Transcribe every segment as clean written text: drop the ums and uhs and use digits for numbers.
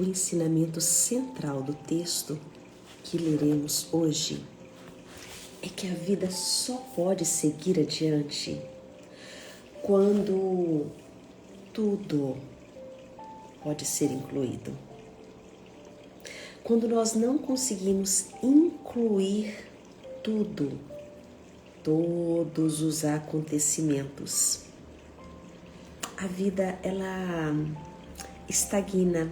O ensinamento central do texto que leremos hoje é que a vida só pode seguir adiante quando tudo pode ser incluído. Quando nós não conseguimos incluir tudo, todos os acontecimentos, a vida ela estagna.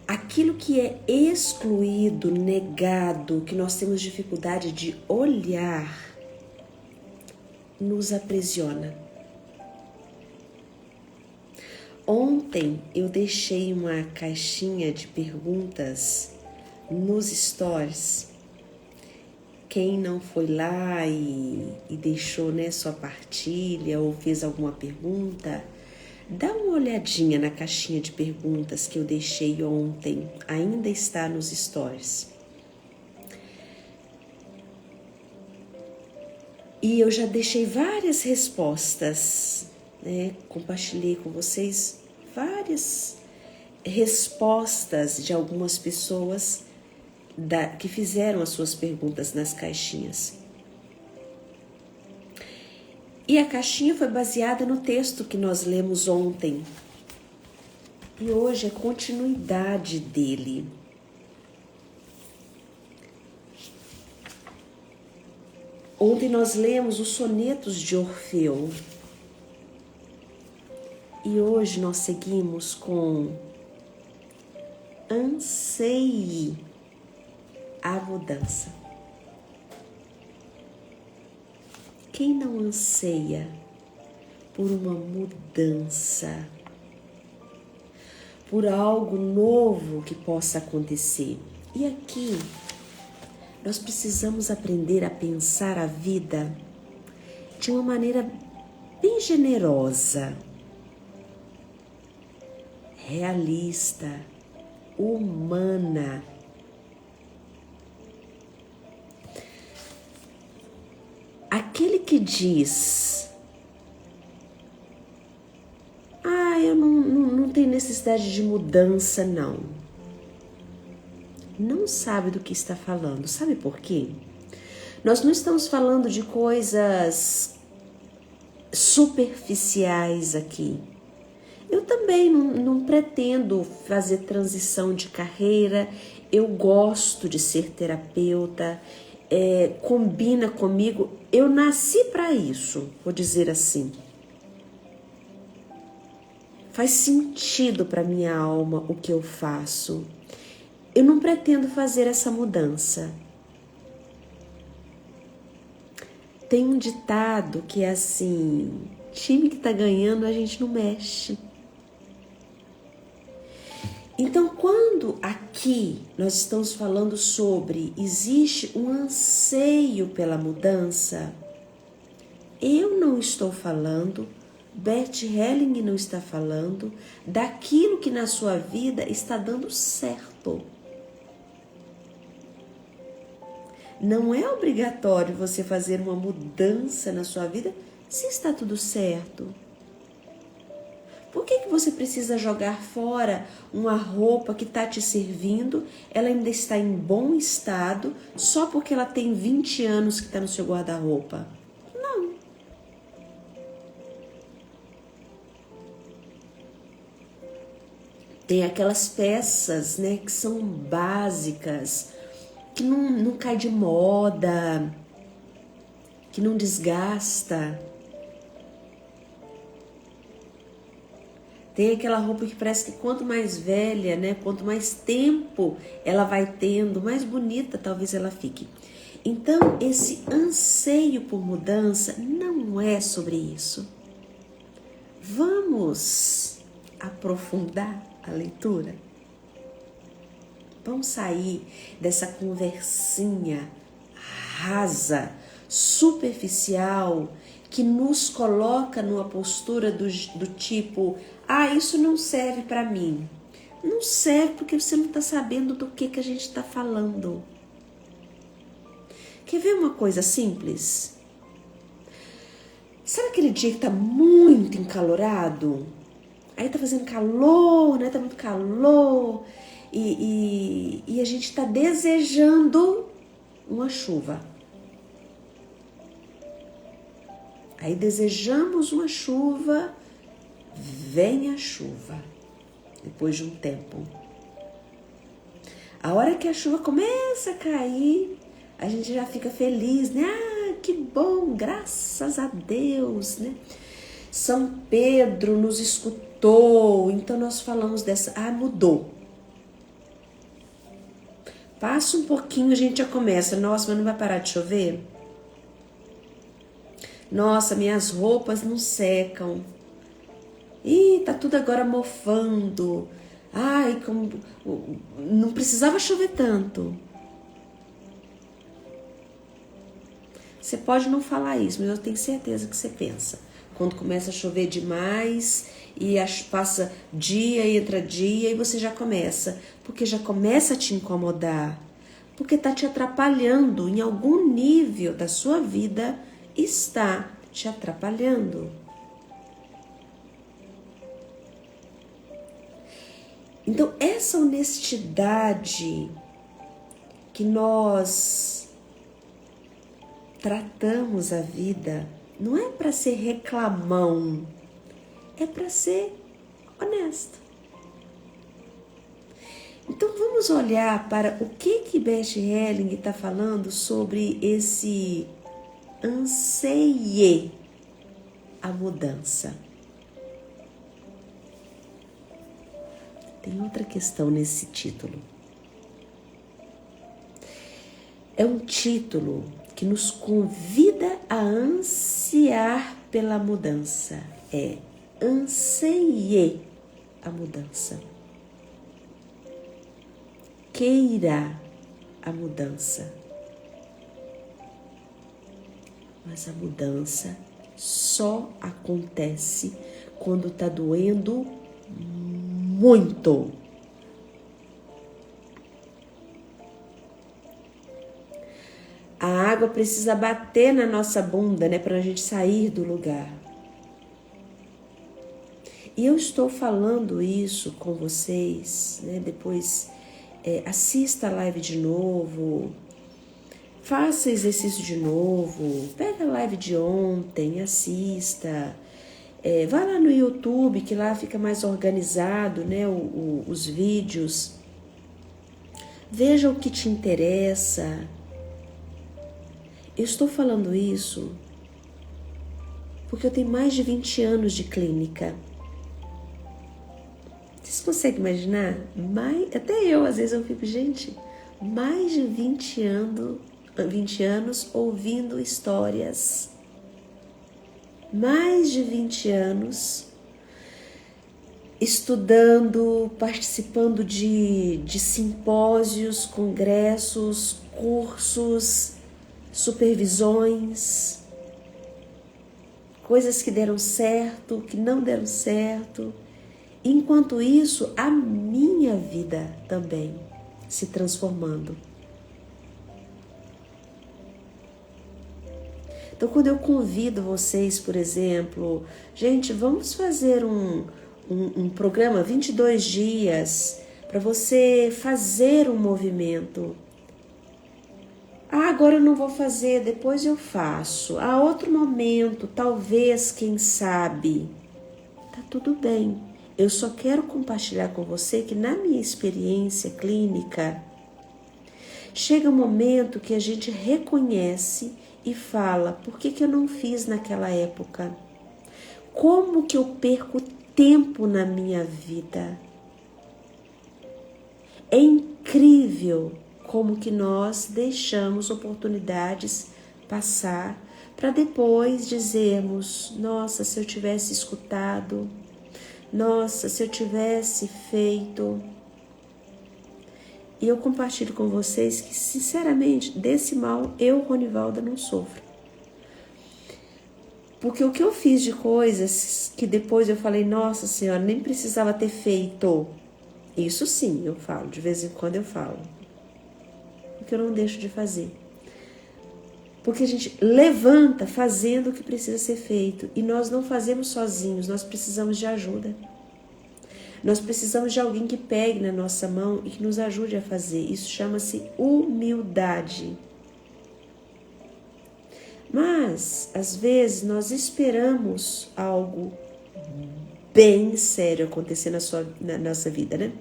Aquilo que é excluído, negado, que nós temos dificuldade de olhar, nos aprisiona. Ontem eu deixei uma caixinha de perguntas nos stories. Quem não foi lá e deixou, sua partilha ou fez alguma pergunta, dá uma olhadinha na caixinha de perguntas que eu deixei ontem, ainda está nos stories. E eu já deixei várias respostas, compartilhei com vocês várias respostas de algumas pessoas que fizeram as suas perguntas nas caixinhas. E a caixinha foi baseada no texto que nós lemos ontem. E hoje é continuidade dele. Ontem nós lemos os sonetos de Orfeu. E hoje nós seguimos com Anseie a mudança. Quem não anseia por uma mudança, por algo novo que possa acontecer? E aqui nós precisamos aprender a pensar a vida de uma maneira bem generosa, realista, humana. Aquele que diz, eu não tenho necessidade de mudança, não sabe do que está falando. Sabe por quê? Nós não estamos falando de coisas superficiais aqui. Eu também não pretendo fazer transição de carreira. Eu gosto de ser terapeuta, combina comigo. Eu nasci para isso, vou dizer assim. Faz sentido para minha alma o que eu faço. Eu não pretendo fazer essa mudança. Tem um ditado que é assim: time que tá ganhando a gente não mexe. Então, quando aqui nós estamos falando sobre existe um anseio pela mudança, eu não estou falando, Bert Helling não está falando daquilo que na sua vida está dando certo. Não é obrigatório você fazer uma mudança na sua vida se está tudo certo. Por que você precisa jogar fora uma roupa que está te servindo, ela ainda está em bom estado, só porque ela tem 20 anos que está no seu guarda-roupa? Não. Tem aquelas peças, que são básicas, que não cai de moda, que não desgasta. Tem aquela roupa que parece que quanto mais velha, quanto mais tempo ela vai tendo, mais bonita talvez ela fique. Então, esse anseio por mudança não é sobre isso. Vamos aprofundar a leitura? Vamos sair dessa conversinha rasa, superficial, que nos coloca numa postura do tipo, isso não serve para mim. Não serve porque você não está sabendo do que a gente está falando. Quer ver uma coisa simples? Sabe aquele dia que está muito encalorado? Aí tá fazendo calor, né? Tá muito calor. E a gente tá desejando uma chuva. Aí desejamos uma chuva, vem a chuva, depois de um tempo. A hora que a chuva começa a cair, a gente já fica feliz, né? Ah, que bom, graças a Deus, né? São Pedro nos escutou, então nós falamos mudou. Passa um pouquinho, a gente já começa, nossa, mas não vai parar de chover? Nossa, minhas roupas não secam. Ih, tá tudo agora mofando. Ai, como não precisava chover tanto. Você pode não falar isso, mas eu tenho certeza que você pensa. Quando começa a chover demais e passa dia e entra dia e você já começa. Porque já começa a te incomodar. Porque tá te atrapalhando em algum nível da sua vida, está te atrapalhando. Então, essa honestidade que nós tratamos a vida não é para ser reclamão, é para ser honesto. Então, vamos olhar para o que Bert Helling está falando sobre esse anseie a mudança. Tem outra questão nesse título. É um título que nos convida a ansiar pela mudança. É anseie a mudança. Queira a mudança. Mas a mudança só acontece quando está doendo muito. A água precisa bater na nossa bunda, né, para a gente sair do lugar. E eu estou falando isso com vocês, né, depois assista a live de novo, faça exercício de novo, pega a live de ontem, assista. Vá lá no YouTube, que lá fica mais organizado, né, os vídeos. Veja o que te interessa. Eu estou falando isso porque eu tenho mais de 20 anos de clínica. Vocês conseguem imaginar? Até eu, às vezes, eu fico, gente, mais de 20 anos ouvindo histórias. Mais de 20 anos estudando, participando de simpósios, congressos, cursos, supervisões, coisas que deram certo, que não deram certo. Enquanto isso, a minha vida também se transformando. Então, quando eu convido vocês, por exemplo, gente, vamos fazer um programa 22 dias para você fazer um movimento. Agora eu não vou fazer, depois eu faço. A outro momento, talvez, quem sabe. Tá tudo bem. Eu só quero compartilhar com você que na minha experiência clínica, chega um momento que a gente reconhece e fala, por que eu não fiz naquela época? Como que eu perco tempo na minha vida? É incrível como que nós deixamos oportunidades passar para depois dizermos, nossa, se eu tivesse escutado, nossa, se eu tivesse feito. E eu compartilho com vocês que, sinceramente, desse mal, eu, Ronivalda, não sofro. Porque o que eu fiz de coisas que depois eu falei, nossa senhora, nem precisava ter feito. Isso sim, eu falo, de vez em quando eu falo. Porque eu não deixo de fazer. Porque a gente levanta fazendo o que precisa ser feito. E nós não fazemos sozinhos, nós precisamos de ajuda. Nós precisamos de alguém que pegue na nossa mão e que nos ajude a fazer. Isso chama-se humildade. Mas, às vezes, nós esperamos algo bem sério acontecer na nossa vida, né?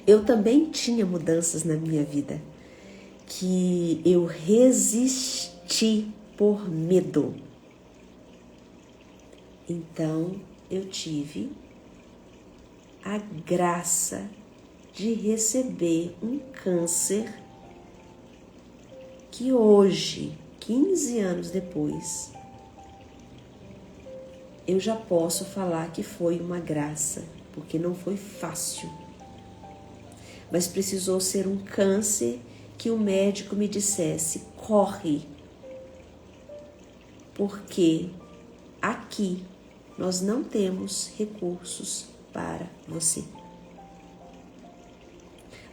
Eu também tinha mudanças na minha vida que eu resisti por medo. Então, eu tive a graça de receber um câncer que hoje, 15 anos depois, eu já posso falar que foi uma graça, porque não foi fácil. Mas precisou ser um câncer que o médico me dissesse, corre, porque aqui nós não temos recursos para você.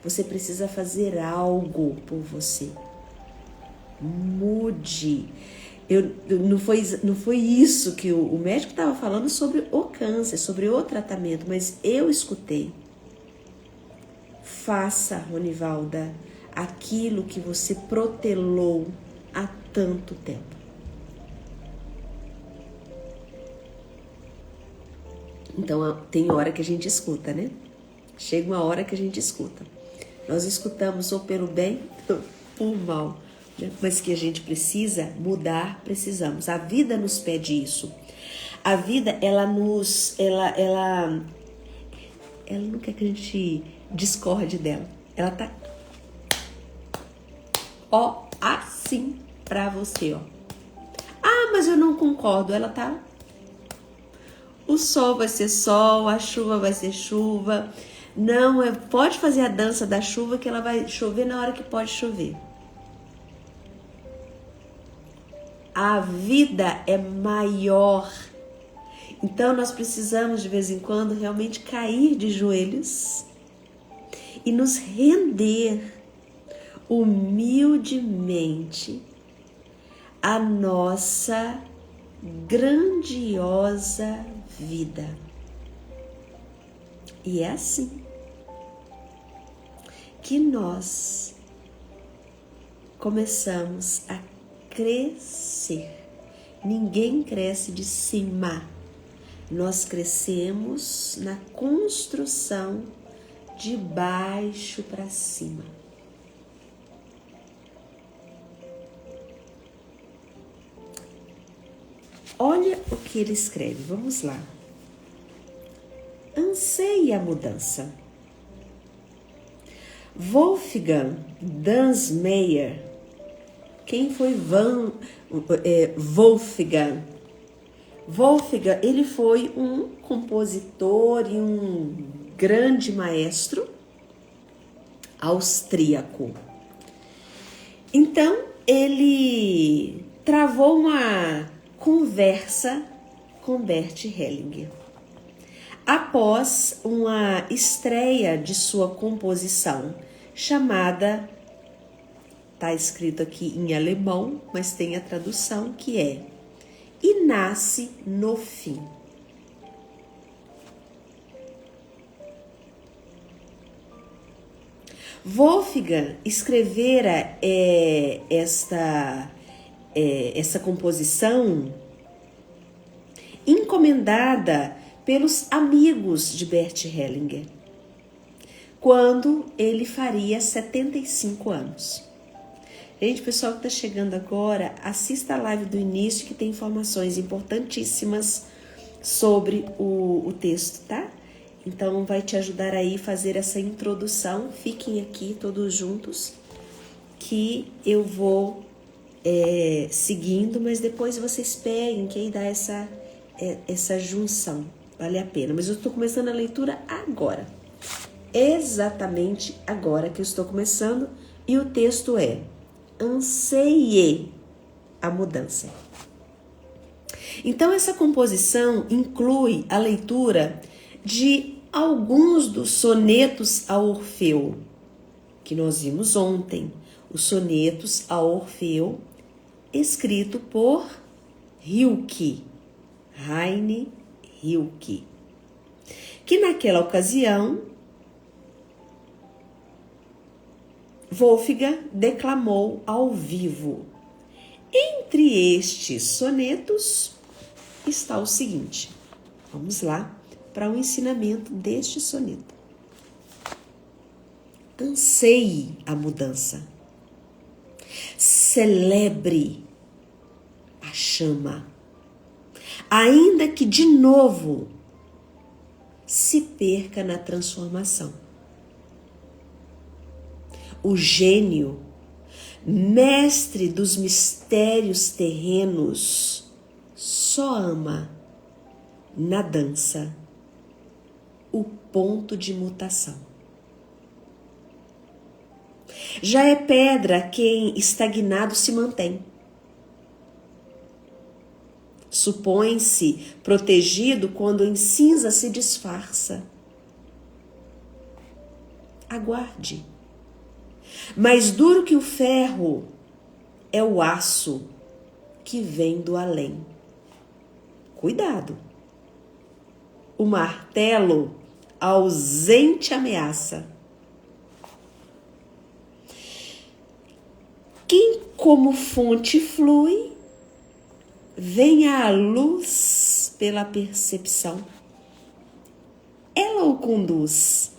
Você precisa fazer algo por você. Mude. Não foi isso que o médico estava falando sobre o câncer, sobre o tratamento, mas eu escutei. Faça, Ronivalda, aquilo que você protelou há tanto tempo. Então, tem hora que a gente escuta, né? Chega uma hora que a gente escuta. Nós escutamos ou pelo bem ou por mal, né? Mas que a gente precisa mudar, precisamos. A vida nos pede isso. A vida, ela não quer que a gente discorde dela. Ela tá, ó, assim pra você, ó. Ah, mas eu não concordo. Ela tá... O sol vai ser sol, a chuva vai ser chuva. Não, pode fazer a dança da chuva que ela vai chover na hora que pode chover. A vida é maior. Então nós precisamos de vez em quando realmente cair de joelhos e nos render humildemente à nossa grandiosa vida. E é assim que nós começamos a crescer. Ninguém cresce de cima. Nós crescemos na construção de baixo para cima. Olha o que ele escreve, vamos lá. Anseie a mudança. Wolfgang Dansmeyer. Quem foi Wolfgang? Wolfgang, ele foi um compositor e um grande maestro austríaco. Então, ele travou uma conversa com Bert Hellinger. Após uma estreia de sua composição chamada, está escrito aqui em alemão, mas tem a tradução que é E Nasce no Fim. Wolfgang escrevera essa composição encomendada pelos amigos de Bert Hellinger, quando ele faria 75 anos. Gente, pessoal que está chegando agora, assista a live do início que tem informações importantíssimas sobre o texto, tá? Então vai te ajudar aí a fazer essa introdução. Fiquem aqui todos juntos que eu vou seguindo, mas depois vocês peguem que aí dá essa junção. Vale a pena. Mas eu estou começando a leitura agora. Exatamente agora que eu estou começando. E o texto é: anseie a mudança. Então, essa composição inclui a leitura de alguns dos sonetos a Orfeu, que nós vimos ontem. Os sonetos a Orfeu, escrito por Rilke, Heine Rilke, que naquela ocasião Wolfgang declamou ao vivo. Entre estes sonetos está o seguinte. Vamos lá para o ensinamento deste soneto. Anseie a mudança. Celebre a chama. Ainda que de novo se perca na transformação. O gênio, mestre dos mistérios terrenos, só ama na dança o ponto de mutação. Já é pedra quem estagnado se mantém. Supõe-se protegido quando em cinza se disfarça. Aguarde. Mais duro que o ferro é o aço que vem do além. Cuidado. O martelo ausente ameaça. Quem como fonte flui, venha a luz pela percepção. Ela o conduz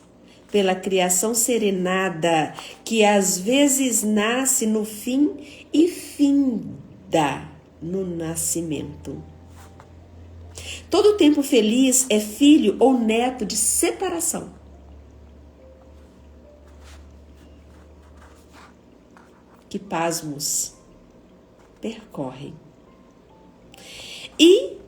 pela criação serenada, que às vezes nasce no fim e finda no nascimento. Todo tempo feliz é filho ou neto de separação. Que pasmos percorrem. E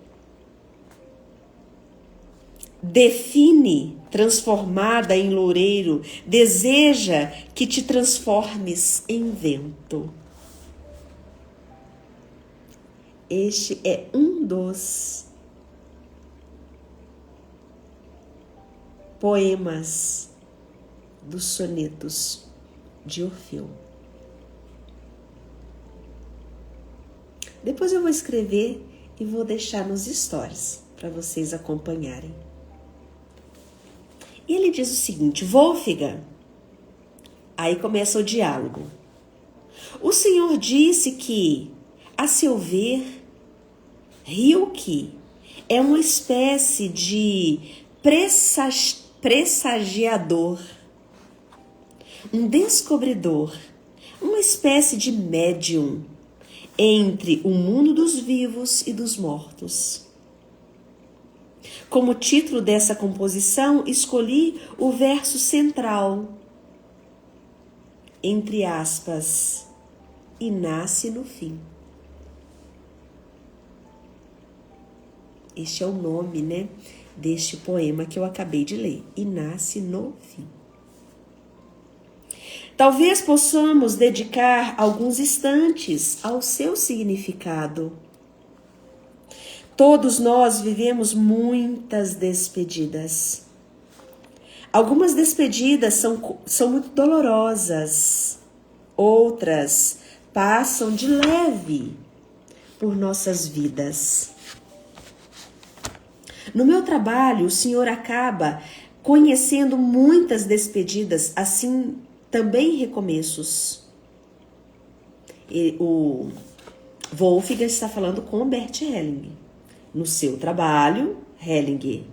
define, transformada em loureiro, deseja que te transformes em vento. Este é um dos poemas dos sonetos de Orfeu. Depois eu vou escrever e vou deixar nos stories para vocês acompanharem. E ele diz o seguinte: Wolfgang, aí começa o diálogo. O senhor disse que, a seu ver, Rilke é uma espécie de pressagiador, um descobridor, uma espécie de médium entre o mundo dos vivos e dos mortos. Como título dessa composição, escolhi o verso central, entre aspas, e nasce no fim. Este é o nome, né, deste poema que eu acabei de ler, e nasce no fim. Talvez possamos dedicar alguns instantes ao seu significado. Todos nós vivemos muitas despedidas. Algumas despedidas são muito dolorosas. Outras passam de leve por nossas vidas. No meu trabalho, o senhor acaba conhecendo muitas despedidas, assim também recomeços. O Wolfgang está falando com Bert Hellinger. No seu trabalho, Hellinger,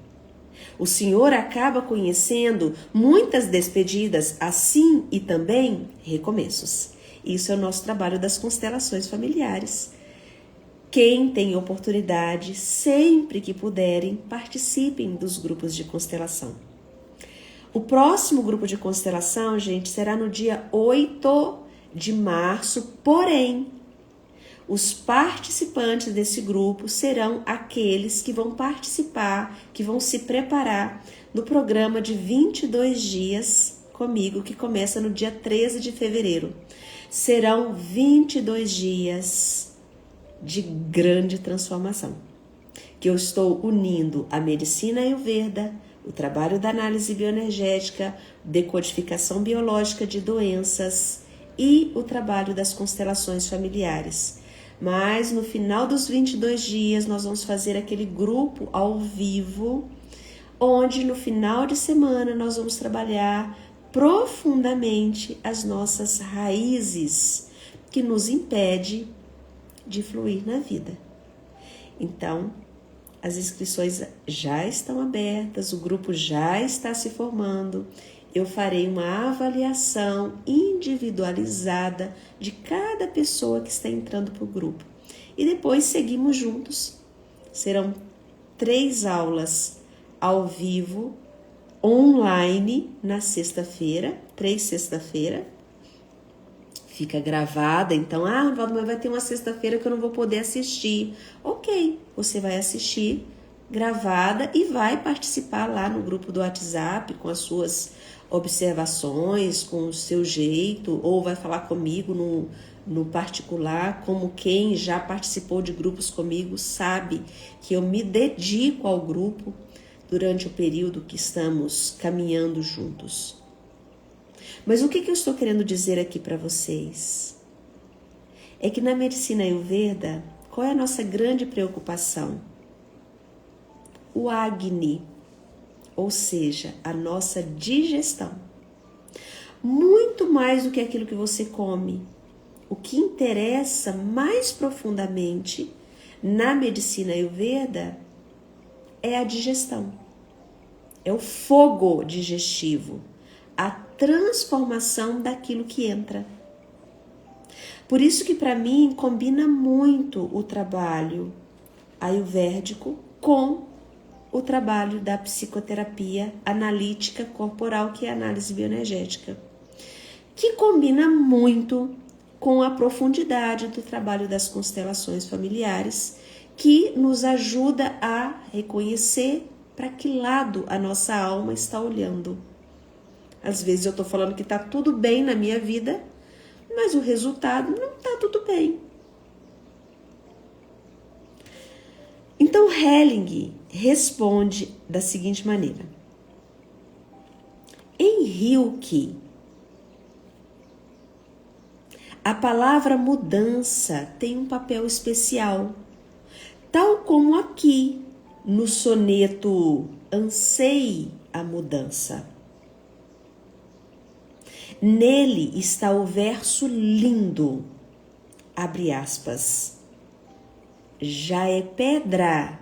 o senhor acaba conhecendo muitas despedidas, assim e também recomeços. Isso é o nosso trabalho das constelações familiares. Quem tem oportunidade, sempre que puderem, participem dos grupos de constelação. O próximo grupo de constelação, gente, será no dia 8 de março, porém, os participantes desse grupo serão aqueles que vão participar, que vão se preparar no programa de 22 dias comigo, que começa no dia 13 de fevereiro. Serão 22 dias de grande transformação, que eu estou unindo a medicina Ayurveda, o trabalho da análise bioenergética, decodificação biológica de doenças e o trabalho das constelações familiares. Mas no final dos 22 dias nós vamos fazer aquele grupo ao vivo, onde no final de semana nós vamos trabalhar profundamente as nossas raízes que nos impede de fluir na vida. Então, as inscrições já estão abertas, o grupo já está se formando. Eu farei uma avaliação individualizada de cada pessoa que está entrando para o grupo. E depois seguimos juntos. Serão 3 aulas ao vivo, online, na sexta-feira, 3 sexta-feira. Fica gravada, então, mas vai ter uma sexta-feira que eu não vou poder assistir. Ok, você vai assistir gravada e vai participar lá no grupo do WhatsApp com as suas observações, com o seu jeito, ou vai falar comigo no particular, como quem já participou de grupos comigo sabe que eu me dedico ao grupo durante o período que estamos caminhando juntos. Mas o que eu estou querendo dizer aqui para vocês? É que na medicina Ayurveda, qual é a nossa grande preocupação? O Agni, ou seja, a nossa digestão. Muito mais do que aquilo que você come. O que interessa mais profundamente na medicina Ayurveda é a digestão. É o fogo digestivo, a transformação daquilo que entra. Por isso que para mim combina muito o trabalho ayurvédico com o trabalho da psicoterapia analítica corporal, que é a análise bioenergética, que combina muito com a profundidade do trabalho das constelações familiares, que nos ajuda a reconhecer para que lado a nossa alma está olhando. Às vezes eu estou falando que está tudo bem na minha vida, mas o resultado não está tudo bem. Então Helling responde da seguinte maneira. Em Rilke, a palavra mudança tem um papel especial, tal como aqui no soneto Anseie a Mudança. Nele está o verso lindo, abre aspas, já é pedra,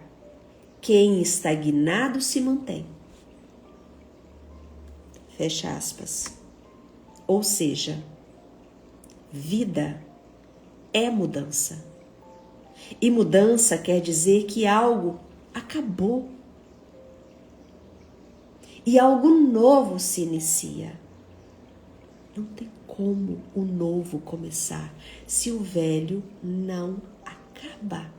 quem estagnado se mantém. Fecha aspas. Ou seja, vida é mudança. E mudança quer dizer que algo acabou. E algo novo se inicia. Não tem como o novo começar se o velho não acaba.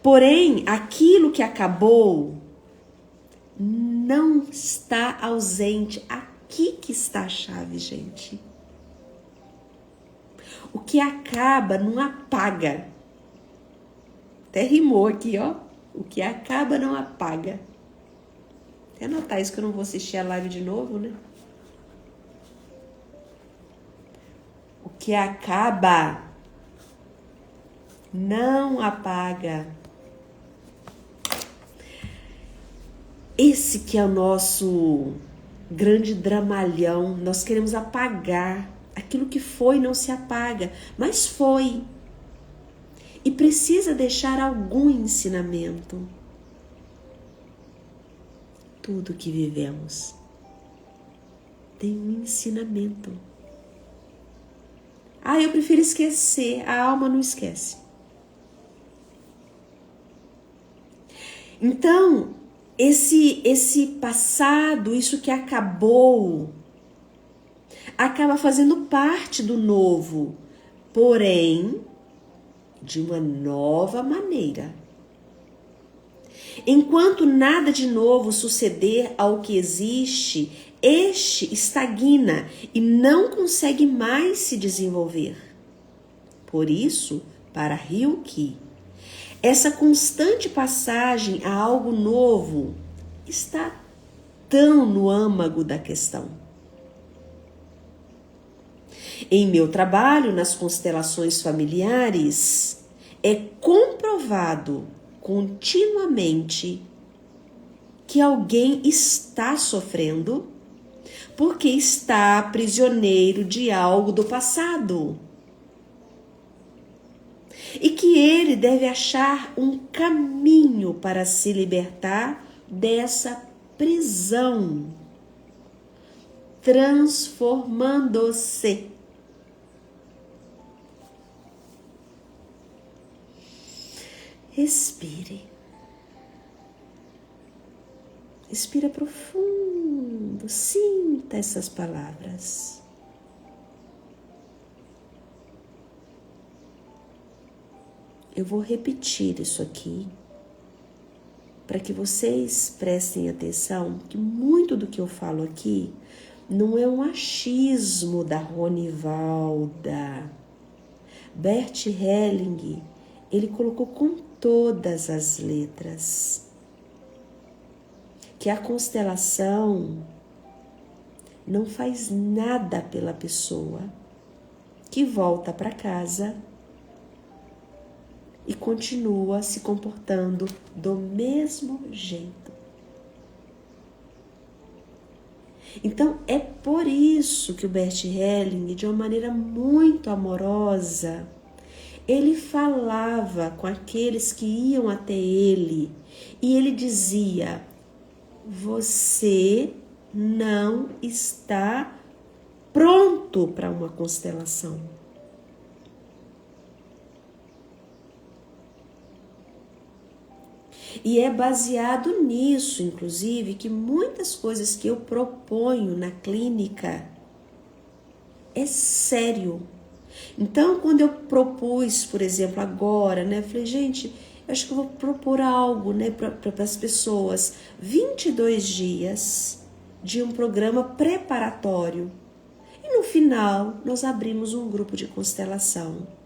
Porém, aquilo que acabou não está ausente. Aqui que está a chave, gente. O que acaba não apaga. Até rimou aqui, ó. O que acaba não apaga. Até anotar isso que eu não vou assistir a live de novo, né? O que acaba não apaga. Esse que é o nosso grande dramalhão. Nós queremos apagar. Aquilo que foi não se apaga, mas foi. E precisa deixar algum ensinamento. Tudo que vivemos tem um ensinamento. Eu prefiro esquecer. A alma não esquece. Então, esse passado, isso que acabou, acaba fazendo parte do novo, porém, de uma nova maneira. Enquanto nada de novo suceder ao que existe, este estagna e não consegue mais se desenvolver. Por isso, para Rilke, essa constante passagem a algo novo está tão no âmago da questão. Em meu trabalho nas constelações familiares, é comprovado continuamente que alguém está sofrendo porque está prisioneiro de algo do passado. E que ele deve achar um caminho para se libertar dessa prisão, transformando-se. Respire. Respira profundo, sinta essas palavras. Eu vou repetir isso aqui para que vocês prestem atenção que muito do que eu falo aqui não é um achismo da Ronivalda. Bert Helling, ele colocou com todas as letras que a constelação não faz nada pela pessoa que volta para casa e continua se comportando do mesmo jeito. Então, é por isso que o Bert Helling, de uma maneira muito amorosa, ele falava com aqueles que iam até ele e ele dizia: você não está pronto para uma constelação. E é baseado nisso, inclusive, que muitas coisas que eu proponho na clínica é sério. Então, quando eu propus, por exemplo, agora, né, eu falei, gente, eu acho que eu vou propor algo, né, para as pessoas, 22 dias de um programa preparatório. E no final, nós abrimos um grupo de constelação.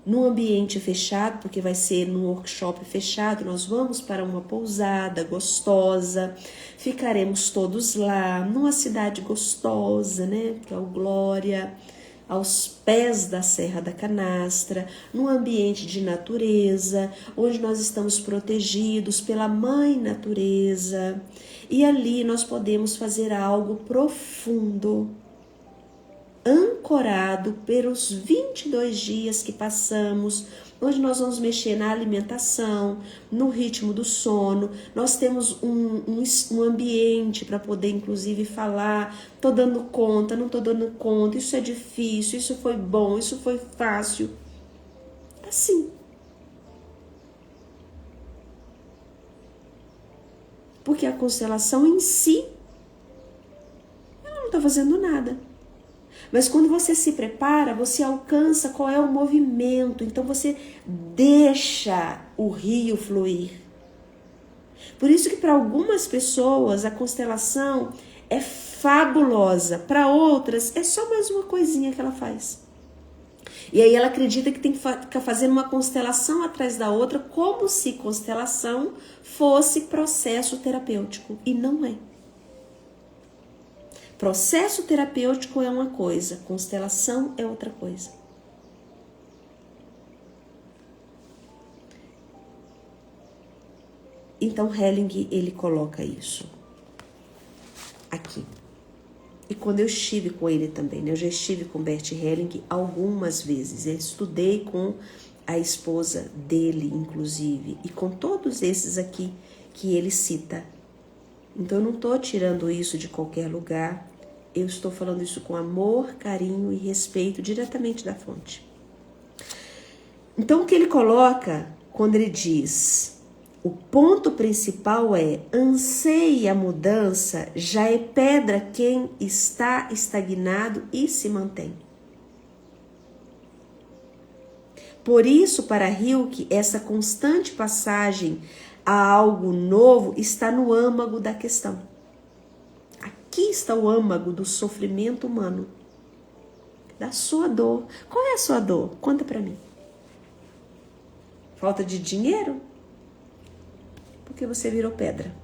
Num ambiente fechado, porque vai ser num workshop fechado, nós vamos para uma pousada gostosa, ficaremos todos lá, numa cidade gostosa, né, que é o Glória, aos pés da Serra da Canastra, num ambiente de natureza, onde nós estamos protegidos pela Mãe Natureza, e ali nós podemos fazer algo profundo, ancorado pelos 22 dias que passamos, onde nós vamos mexer na alimentação, no ritmo do sono. Nós temos um ambiente para poder, inclusive, falar, tô dando conta, não tô dando conta, isso é difícil, isso foi bom, isso foi fácil. Assim. Porque a constelação em si, ela não está fazendo nada. Mas quando você se prepara, você alcança qual é o movimento. Então você deixa o rio fluir. Por isso que para algumas pessoas a constelação é fabulosa. Para outras é só mais uma coisinha que ela faz. E aí ela acredita que tem que ficar fazendo uma constelação atrás da outra, como se constelação fosse processo terapêutico. E não é. Processo terapêutico é uma coisa, constelação é outra coisa. Então Helling, ele coloca isso aqui. E quando eu estive com ele também, né? Eu já estive com Bert Helling algumas vezes. Eu estudei com a esposa dele, inclusive, e com todos esses aqui que ele cita. Então eu não estou tirando isso de qualquer lugar. Eu estou falando isso com amor, carinho e respeito diretamente da fonte. Então o que ele coloca quando ele diz: o ponto principal é anseie a mudança, já é pedra quem está estagnado e se mantém. Por isso, para Hilke, essa constante passagem a algo novo está no âmago da questão. Aqui está o âmago do sofrimento humano, da sua dor. Qual é a sua dor? Conta para mim. Falta de dinheiro? Porque você virou pedra.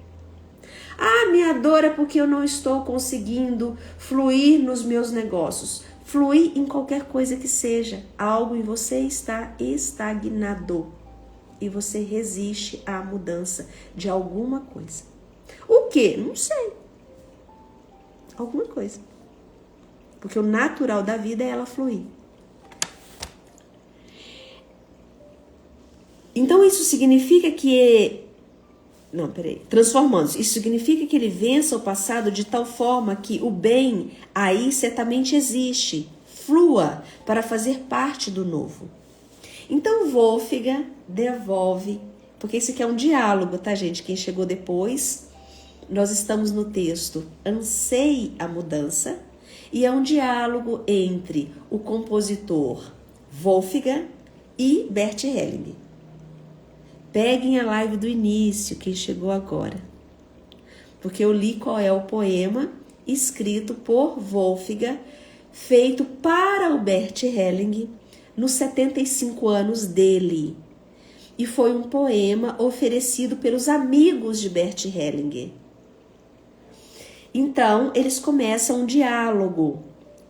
Ah, minha dor é porque eu não estou conseguindo fluir nos meus negócios. Fluir em qualquer coisa que seja. Algo em você está estagnado. e você resiste à mudança de alguma coisa. O quê? Não sei. Alguma coisa. Porque o natural da vida é ela fluir. Então isso significa que... Não, peraí. Transformando-se. Isso significa que ele vença o passado de tal forma que o bem aí certamente existe. Flua para fazer parte do novo. Então Wolfgang devolve, porque isso aqui é um diálogo, tá, gente? Quem chegou depois, nós estamos no texto Anseie a Mudança, e é um diálogo entre o compositor Wolfgang e Bert Helling. Peguem a live do início, quem chegou agora. Porque eu li qual é o poema escrito por Wolfgang, feito para o Bert Helling nos 75 anos dele. E foi um poema oferecido pelos amigos de Bert Helling. Então, eles começam um diálogo.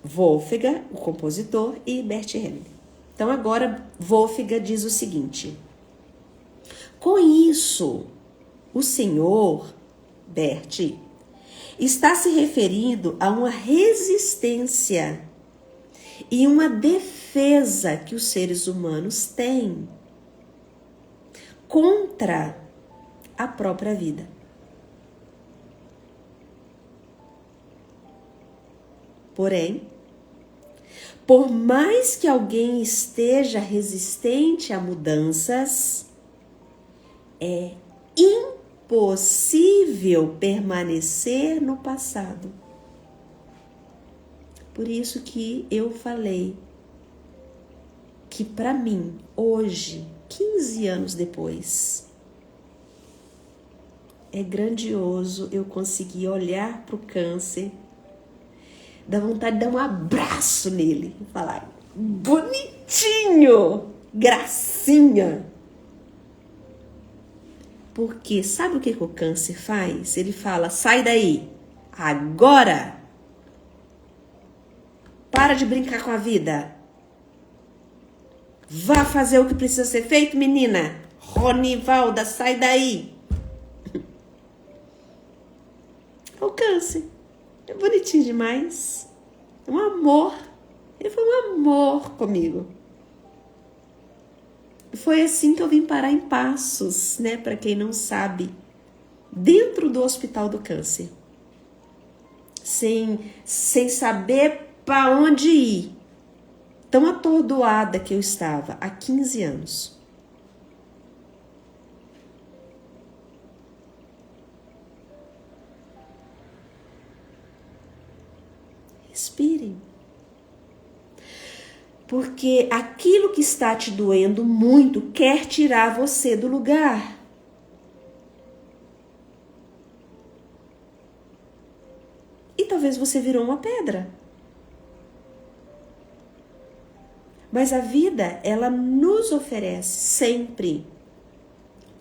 Wolfgang, o compositor, e Bert Helling. Então, agora, Wolfgang diz o seguinte... Com isso, o senhor, Bert, está se referindo a uma resistência e uma defesa que os seres humanos têm contra a própria vida. Porém, por mais que alguém esteja resistente a mudanças, é impossível permanecer no passado. Por isso que eu falei que para mim, hoje, 15 anos depois, é grandioso eu conseguir olhar para o câncer, dar vontade de dar um abraço nele e falar, bonitinho, gracinha. Porque sabe o que o câncer faz? Ele fala, sai daí, agora! Para de brincar com a vida. Vá fazer o que precisa ser feito, menina. Ronivalda, sai daí. O câncer é bonitinho demais. É um amor. Ele foi um amor comigo. Foi assim que eu vim parar em Passos, né? Para quem não sabe, dentro do Hospital do Câncer, sem saber para onde ir, tão atordoada que eu estava há 15 anos. Respirem. Porque aquilo que está te doendo muito quer tirar você do lugar. E talvez você virou uma pedra. Mas a vida, ela nos oferece sempre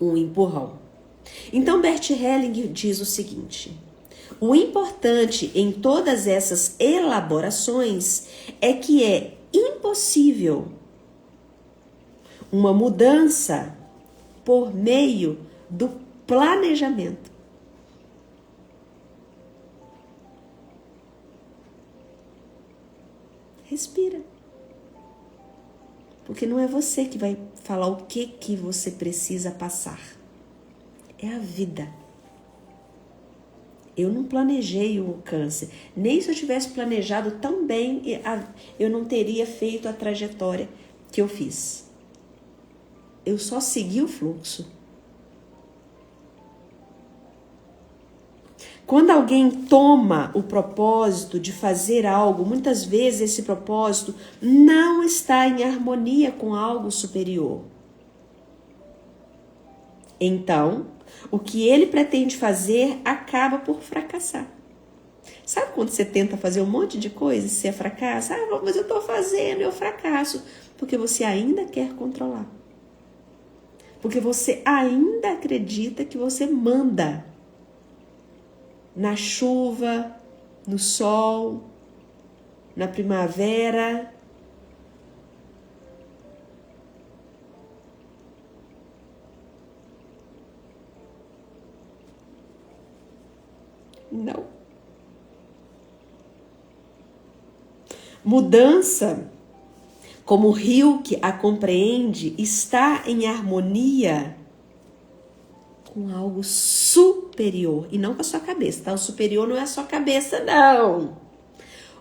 um empurrão. Então Bert Helling diz o seguinte: o importante em todas essas elaborações é que é impossível uma mudança por meio do planejamento. Respira. Porque não é você que vai falar o que você precisa passar. É a vida. Eu não planejei o câncer. Nem se eu tivesse planejado tão bem, eu não teria feito a trajetória que eu fiz. Eu só segui o fluxo. Quando alguém toma o propósito de fazer algo, muitas vezes esse propósito não está em harmonia com algo superior. Então, o que ele pretende fazer acaba por fracassar. Sabe quando você tenta fazer um monte de coisa e você fracassa? Ah, mas eu estou fazendo, eu fracasso. Porque você ainda quer controlar. Porque você ainda acredita que você manda. Na chuva, no sol, na primavera. Não. Mudança, como o rio que a compreende, está em harmonia com algo superior e não com a sua cabeça, tá? O superior não é a sua cabeça, não.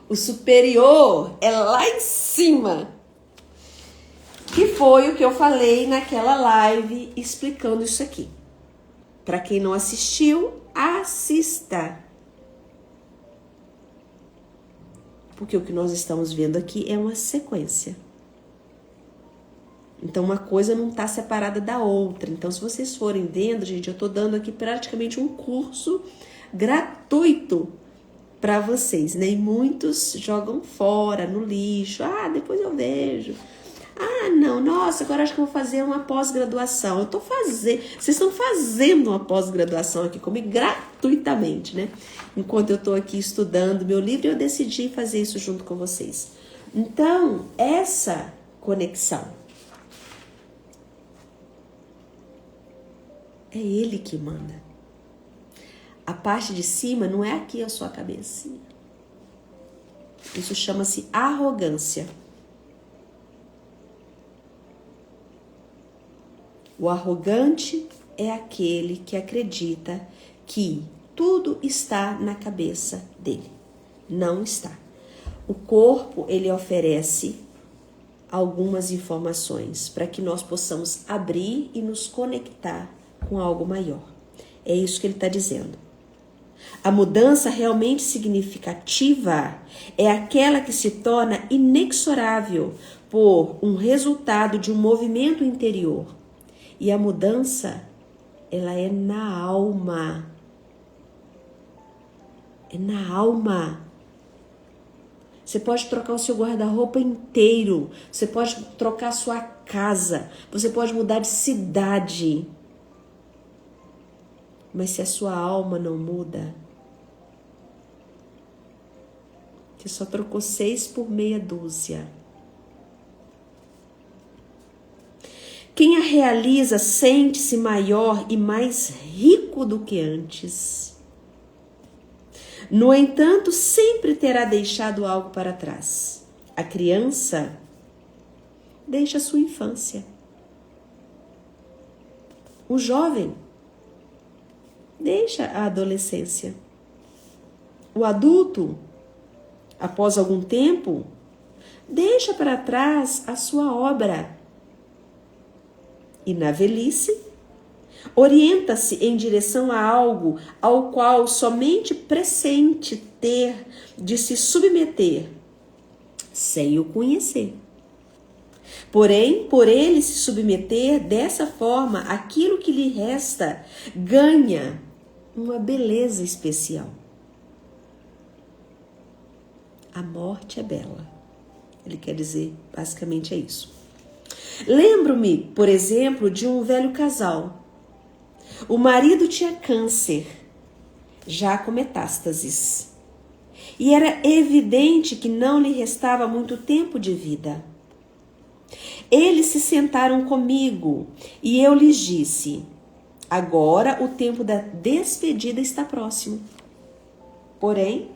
O superior é lá em cima. Que foi o que eu falei naquela live explicando isso aqui. Para quem não assistiu, assista. Porque o que nós estamos vendo aqui é uma sequência. Então, uma coisa não está separada da outra. Então, se vocês forem vendo, gente, eu estou dando aqui praticamente um curso gratuito para vocês, né? E muitos jogam fora, no lixo. Ah, depois eu vejo. Ah, não, nossa, agora acho que eu vou fazer uma pós-graduação. Vocês estão fazendo uma pós-graduação aqui comigo gratuitamente, né? Enquanto eu estou aqui estudando meu livro, eu decidi fazer isso junto com vocês. Então, essa conexão é ele que manda. A parte de cima não é aqui a sua cabecinha. Isso chama-se arrogância. O arrogante é aquele que acredita que tudo está na cabeça dele. Não está. O corpo, ele oferece algumas informações para que nós possamos abrir e nos conectar com algo maior. É isso que ele está dizendo. A mudança realmente significativa é aquela que se torna inexorável por um resultado de um movimento interior. E a mudança, ela é na alma. É na alma. Você pode trocar o seu guarda-roupa inteiro. Você pode trocar a sua casa. Você pode mudar de cidade. Mas se a sua alma não muda, você só trocou 6 por meia dúzia. Quem a realiza sente-se maior e mais rico do que antes. No entanto, sempre terá deixado algo para trás. A criança deixa sua infância. O jovem deixa a adolescência. O adulto, após algum tempo, deixa para trás a sua obra. E na velhice, orienta-se em direção a algo ao qual somente pressente ter de se submeter, sem o conhecer. Porém, por ele se submeter dessa forma, aquilo que lhe resta ganha uma beleza especial. A morte é bela. Ele quer dizer, basicamente é isso. Lembro-me, por exemplo, de um velho casal. O marido tinha câncer, já com metástases. E era evidente que não lhe restava muito tempo de vida. Eles se sentaram comigo e eu lhes disse: agora o tempo da despedida está próximo. Porém,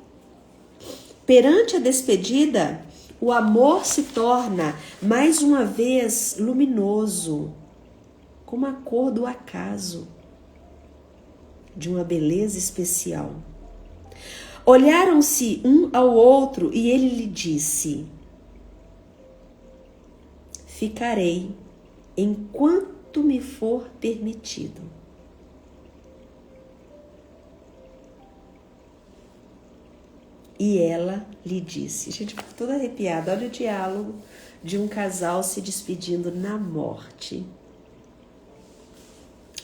perante a despedida, o amor se torna mais uma vez luminoso, como a cor do acaso, de uma beleza especial. Olharam-se um ao outro e ele lhe disse: ficarei enquanto me for permitido. E ela lhe disse, gente, fico toda arrepiada, olha o diálogo de um casal se despedindo na morte.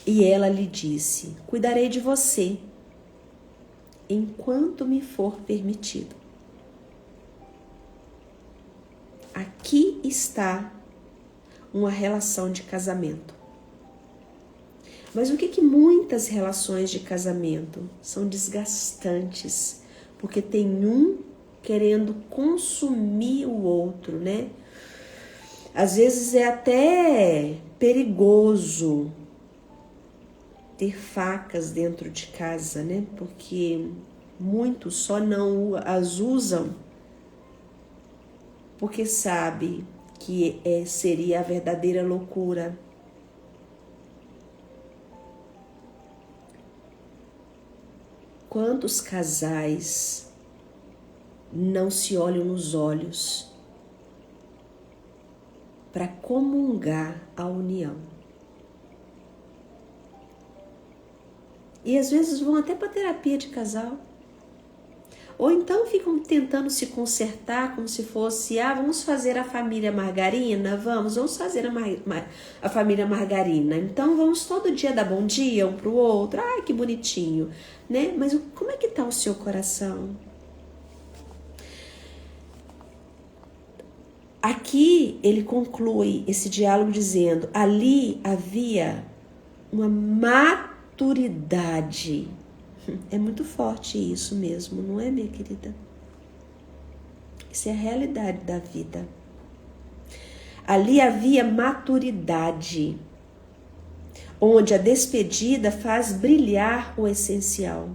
E ela lhe disse: cuidarei de você enquanto me for permitido. Aqui está uma relação de casamento. Mas o que muitas relações de casamento são desgastantes? Porque tem um querendo consumir o outro, né? Às vezes é até perigoso ter facas dentro de casa, né? Porque Muitos só não as usam porque sabe que seria a verdadeira loucura. Quantos casais não se olham nos olhos para comungar a união? E às vezes vão até para terapia de casal. Ou então ficam tentando se consertar como se fosse, vamos fazer a família margarina? Vamos fazer a família margarina. Então vamos todo dia dar bom dia um pro outro. Ai, que bonitinho, né? Mas como é que tá o seu coração? Aqui ele conclui esse diálogo dizendo, ali havia uma maturidade. É muito forte isso mesmo, não é, minha querida? Isso é a realidade da vida. Ali havia maturidade, onde a despedida faz brilhar o essencial.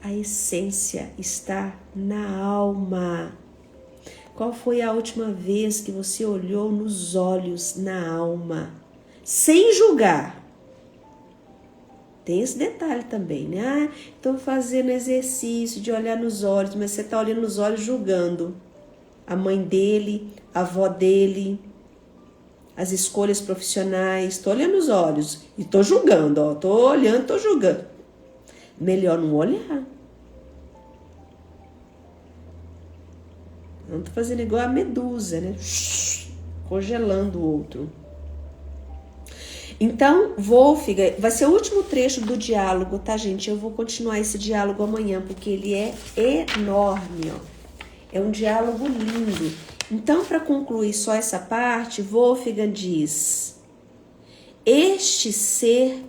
A essência está na alma. Qual foi a última vez que você olhou nos olhos, na alma, sem julgar? Tem esse detalhe também, né? Estou fazendo exercício de olhar nos olhos, mas você está olhando nos olhos julgando a mãe dele, a avó dele, as escolhas profissionais. Estou olhando nos olhos e estou julgando, estou olhando, estou julgando. Melhor não olhar. Não estou fazendo igual a medusa, né? Congelando o outro. Então, Wolfgang, vai ser o último trecho do diálogo, tá, gente? Eu vou continuar esse diálogo amanhã, porque ele é enorme, ó. É um diálogo lindo. Então, para concluir só essa parte, Wolfgang diz: este ser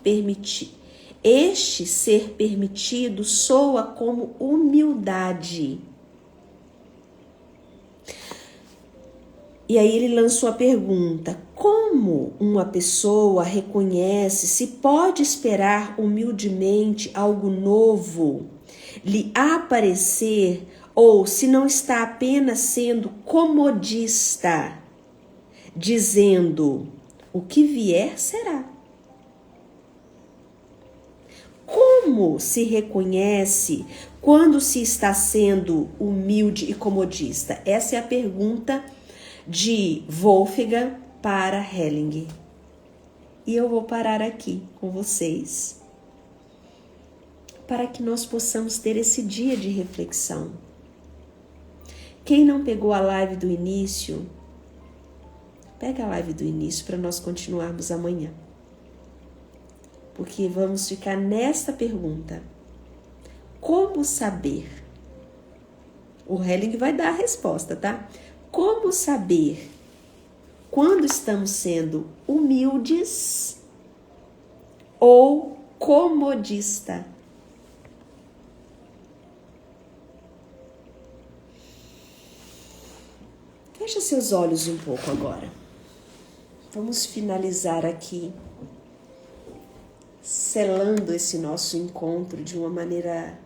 permitido soa como humildade. E aí ele lançou a pergunta: como uma pessoa reconhece se pode esperar humildemente algo novo lhe aparecer ou se não está apenas sendo comodista, dizendo o que vier será? Como se reconhece quando se está sendo humilde e comodista? Essa é a pergunta de Wolfgang para Helling. E eu vou parar aqui com vocês para que nós possamos ter esse dia de reflexão. Quem não pegou a live do início, pega a live do início para nós continuarmos amanhã. Porque vamos ficar nesta pergunta: como saber? O Helling vai dar a resposta, tá? Como saber quando estamos sendo humildes ou comodista? Fecha seus olhos um pouco agora. Vamos finalizar aqui, selando esse nosso encontro de uma maneira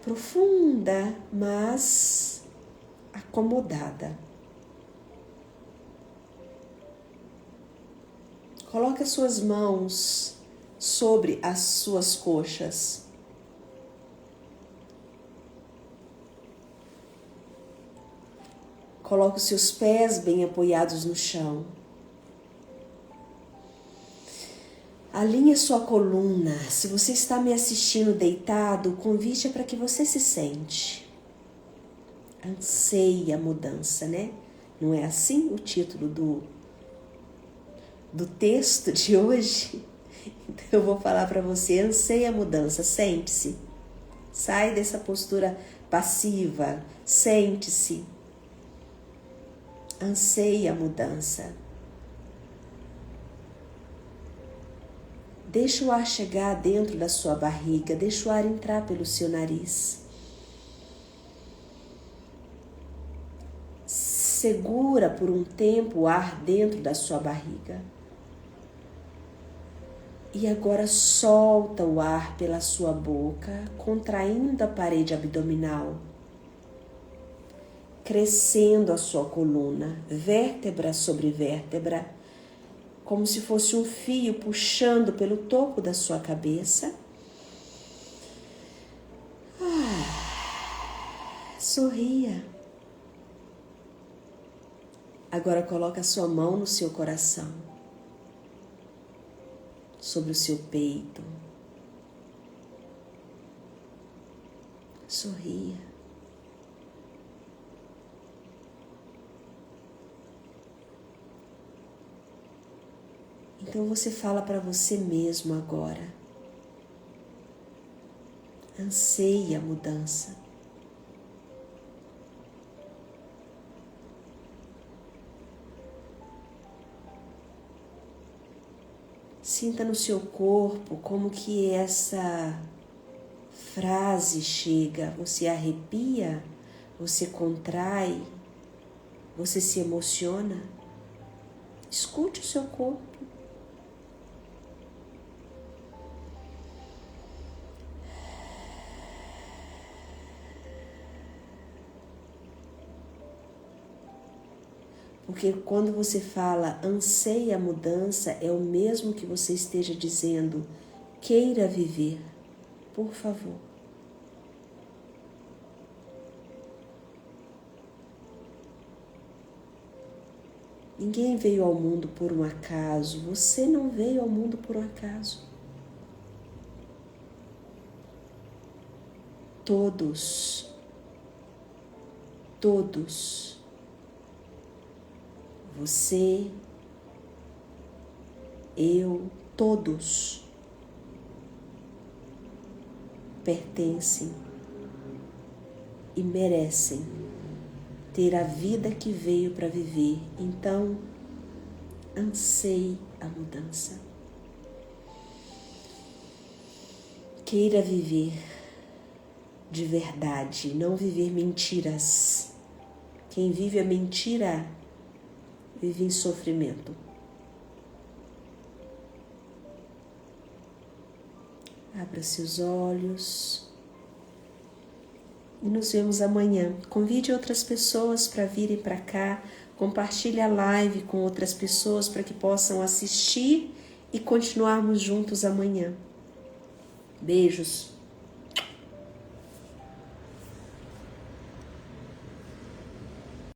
profunda, mas acomodada. Coloque as suas mãos sobre as suas coxas. Coloque os seus pés bem apoiados no chão. Alinhe sua coluna. Se você está me assistindo deitado, o convite é para que você se sente. Anseie a mudança, né? Não é assim o título do texto de hoje? Então eu vou falar para você: anseie a mudança, sente-se. Sai dessa postura passiva, sente-se. Anseie a mudança. Deixa o ar chegar dentro da sua barriga, deixa o ar entrar pelo seu nariz. Segura por um tempo o ar dentro da sua barriga. E agora solta o ar pela sua boca, contraindo a parede abdominal, crescendo a sua coluna, vértebra sobre vértebra, como se fosse um fio puxando pelo topo da sua cabeça. Sorria. Agora coloca a sua mão no seu coração, sobre o seu peito. Sorria. Então você fala para você mesmo agora. Anseie a mudança. Sinta no seu corpo como que essa frase chega. Você arrepia, você contrai, você se emociona. Escute o seu corpo. Porque quando você fala anseia a mudança, é o mesmo que você esteja dizendo queira viver, por favor. Ninguém veio ao mundo por um acaso, você não veio ao mundo por um acaso. Todos, você, eu, todos pertencem e merecem ter a vida que veio para viver. Então, anseie a mudança. Queira viver de verdade, não viver mentiras. Quem vive a mentira vive em sofrimento. Abra seus olhos e nos vemos amanhã. Convide outras pessoas para virem para cá, compartilhe a live com outras pessoas para que possam assistir e continuarmos juntos amanhã. Beijos.